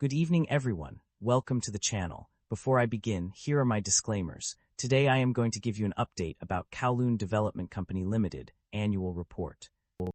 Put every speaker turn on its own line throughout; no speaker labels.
Good evening, everyone. Welcome to the channel. Before I begin, here are my disclaimers. Today I am going to give you an update about Kowloon Development Company Limited annual report.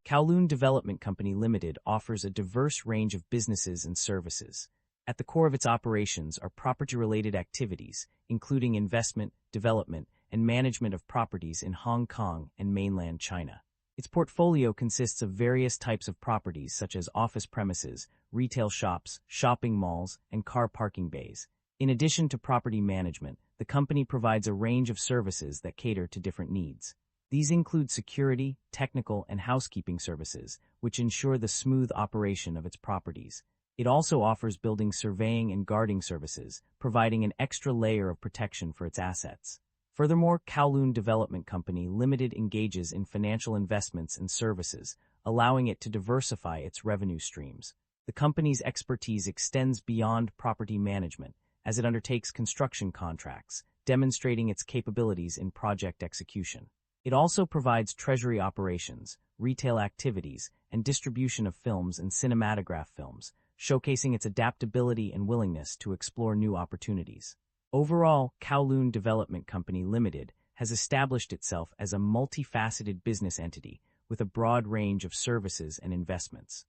Kowloon Development Company Limited offers a diverse range of businesses and services. At the core of its operations are property-related activities, including investment, development, and management of properties in Hong Kong and mainland China. Its portfolio consists of various types of properties such as office premises, retail shops, shopping malls, and car parking bays. In addition to property management, the company provides a range of services that cater to different needs. These include security, technical, and housekeeping services, which ensure the smooth operation of its properties. It also offers building surveying and guarding services, providing an extra layer of protection for its assets. Furthermore, Kowloon Development Company Limited engages in financial investments and services, allowing it to diversify its revenue streams. The company's expertise extends beyond property management, as it undertakes construction contracts, demonstrating its capabilities in project execution. It also provides treasury operations, retail activities, and distribution of films and cinematograph films, showcasing its adaptability and willingness to explore new opportunities. Overall, Kowloon Development Company Limited has established itself as a multifaceted business entity with a broad range of services and investments.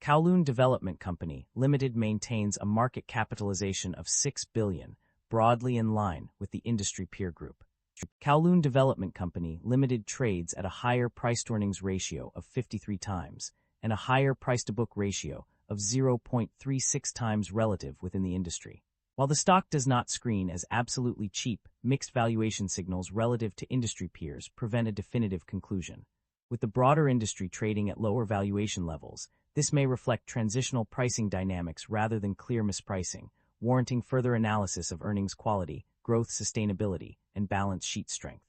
Kowloon Development Company Limited maintains a market capitalization of $6 billion, broadly in line with the industry peer group. Kowloon Development Company Limited trades at a higher price-to-earnings ratio of 53 times and a higher price-to-book ratio of 0.36 times relative within the industry. While the stock does not screen as absolutely cheap, mixed valuation signals relative to industry peers prevent a definitive conclusion. With the broader industry trading at lower valuation levels, this may reflect transitional pricing dynamics rather than clear mispricing, warranting further analysis of earnings quality, growth sustainability, and balance sheet strength.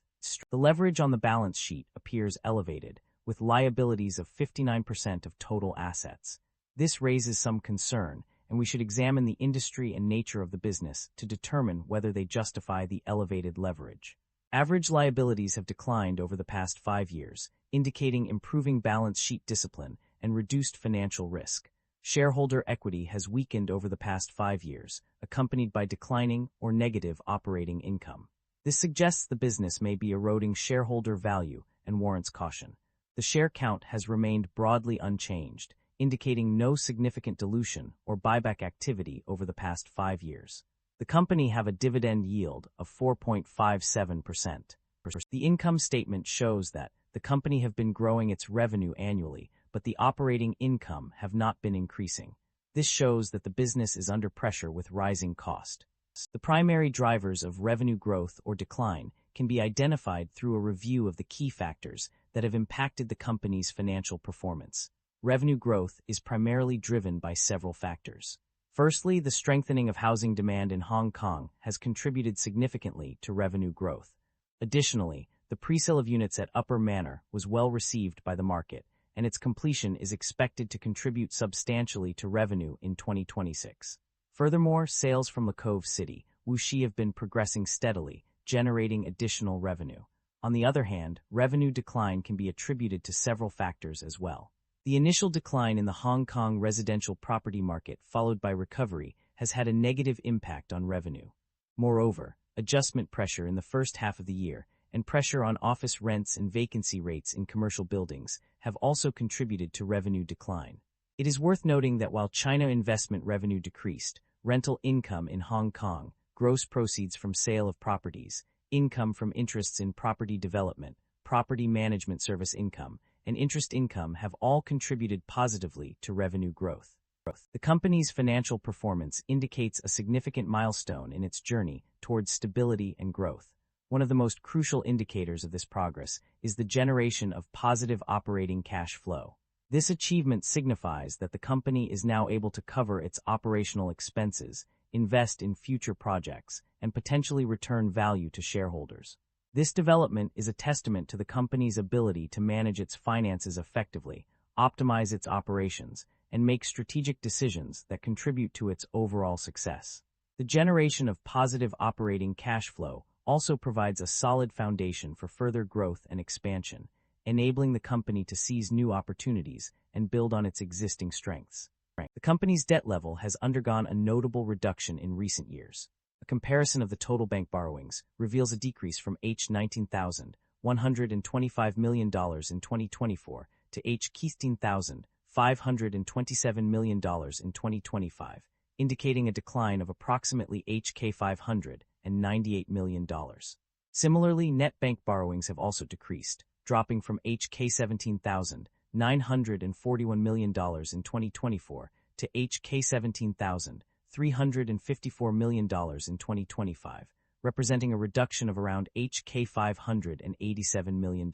The leverage on the balance sheet appears elevated, with liabilities of 59% of total assets. This raises some concern, and we should examine the industry and nature of the business to determine whether they justify the elevated leverage. Average liabilities have declined over the past 5 years, indicating improving balance sheet discipline and reduced financial risk. Shareholder equity has weakened over the past 5 years, accompanied by declining or negative operating income. This suggests the business may be eroding shareholder value and warrants caution. The share count has remained broadly unchanged, indicating no significant dilution or buyback activity over the past 5 years. The company have a dividend yield of 4.57%. The income statement shows that the company have been growing its revenue annually, but the operating income have not been increasing. This shows that the business is under pressure with rising cost. The primary drivers of revenue growth or decline can be identified through a review of the key factors that have impacted the company's financial performance. Revenue growth is primarily driven by several factors. Firstly, the strengthening of housing demand in Hong Kong has contributed significantly to revenue growth. Additionally, the presale of units at Upper Manor was well received by the market, and its completion is expected to contribute substantially to revenue in 2026. Furthermore, sales from Le Cove City, Wuxi have been progressing steadily, generating additional revenue. On the other hand, revenue decline can be attributed to several factors as well. The initial decline in the Hong Kong residential property market, followed by recovery, has had a negative impact on revenue. Moreover, adjustment pressure in the first half of the year and pressure on office rents and vacancy rates in commercial buildings have also contributed to revenue decline. It is worth noting that while China investment revenue decreased, rental income in Hong Kong, gross proceeds from sale of properties, income from interests in property development, property management service income, and interest income have all contributed positively to revenue growth. The company's financial performance indicates a significant milestone in its journey towards stability and growth. One of the most crucial indicators of this progress is the generation of positive operating cash flow. This achievement signifies that the company is now able to cover its operational expenses, invest in future projects, and potentially return value to shareholders. This development is a testament to the company's ability to manage its finances effectively, optimize its operations, and make strategic decisions that contribute to its overall success. The generation of positive operating cash flow also provides a solid foundation for further growth and expansion, enabling the company to seize new opportunities and build on its existing strengths. The company's debt level has undergone a notable reduction in recent years. A comparison of the total bank borrowings reveals a decrease from $19,125 million in 2024 to $15,527 million in 2025, indicating a decline of approximately $598 million. Similarly, net bank borrowings have also decreased, dropping from $17,941 million in 2024 to $17,354 million in 2025, representing a reduction of around $587 million.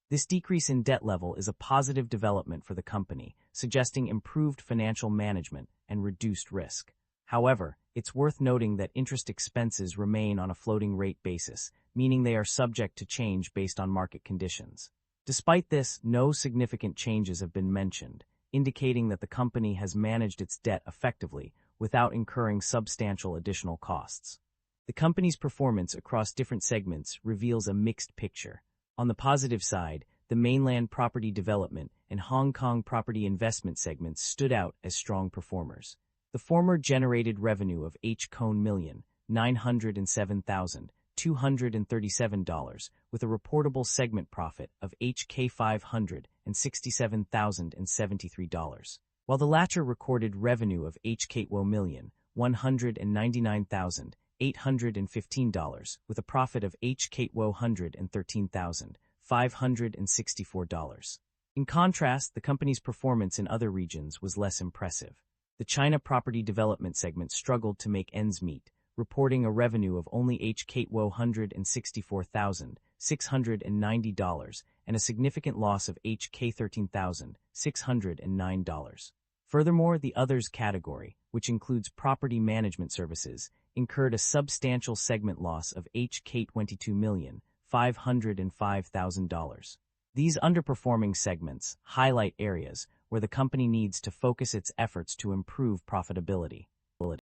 This decrease in debt level is a positive development for the company, suggesting improved financial management and reduced risk. However, it's worth noting that interest expenses remain on a floating rate basis, meaning they are subject to change based on market conditions. Despite this, no significant changes have been mentioned, indicating that the company has managed its debt effectively without incurring substantial additional costs. The company's performance across different segments reveals a mixed picture. On the positive side, the mainland property development and Hong Kong property investment segments stood out as strong performers. The former generated revenue of $907,237 with a reportable segment profit of $567,073, while the latter recorded revenue of $199,815 with a profit of $113,564. In contrast, the company's performance in other regions was less impressive. The China property development segment struggled to make ends meet, reporting a revenue of only $164,690 and a significant loss of $13,609. Furthermore, the others category, which includes property management services, incurred a substantial segment loss of $22,505,000. These underperforming segments highlight areas where the company needs to focus its efforts to improve profitability.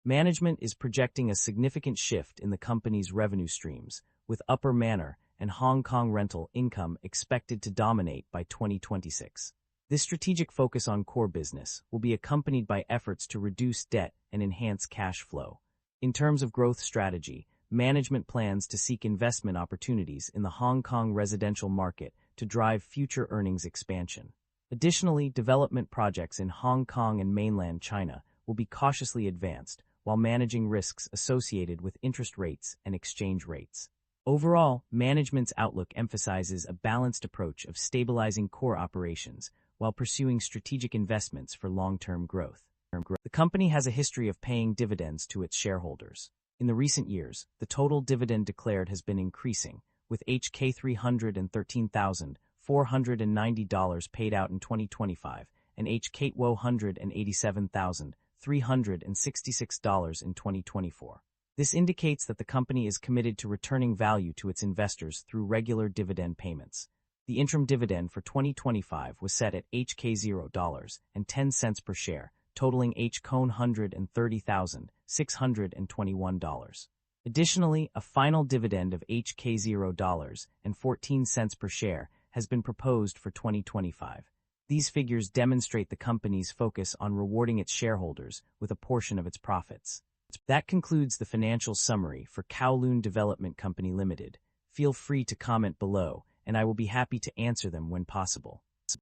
Management is projecting a significant shift in the company's revenue streams, with Upper Manor and Hong Kong rental income expected to dominate by 2026. This strategic focus on core business will be accompanied by efforts to reduce debt and enhance cash flow. In terms of growth strategy, management plans to seek investment opportunities in the Hong Kong residential market to drive future earnings expansion. Additionally, development projects in Hong Kong and mainland China will be cautiously advanced while managing risks associated with interest rates and exchange rates. Overall, management's outlook emphasizes a balanced approach of stabilizing core operations while pursuing strategic investments for long-term growth. The company has a history of paying dividends to its shareholders. In the recent years, the total dividend declared has been increasing, with $313,490 paid out in 2025 and $187,366 in 2024. This indicates that the company is committed to returning value to its investors through regular dividend payments. The interim dividend for 2025 was set at $0.10 per share, totaling $130,621. Additionally, a final dividend of $0.14 per share has been proposed for 2025. These figures demonstrate the company's focus on rewarding its shareholders with a portion of its profits. That concludes the financial summary for Kowloon Development Company Limited. Feel free to comment below, and I will be happy to answer them when possible.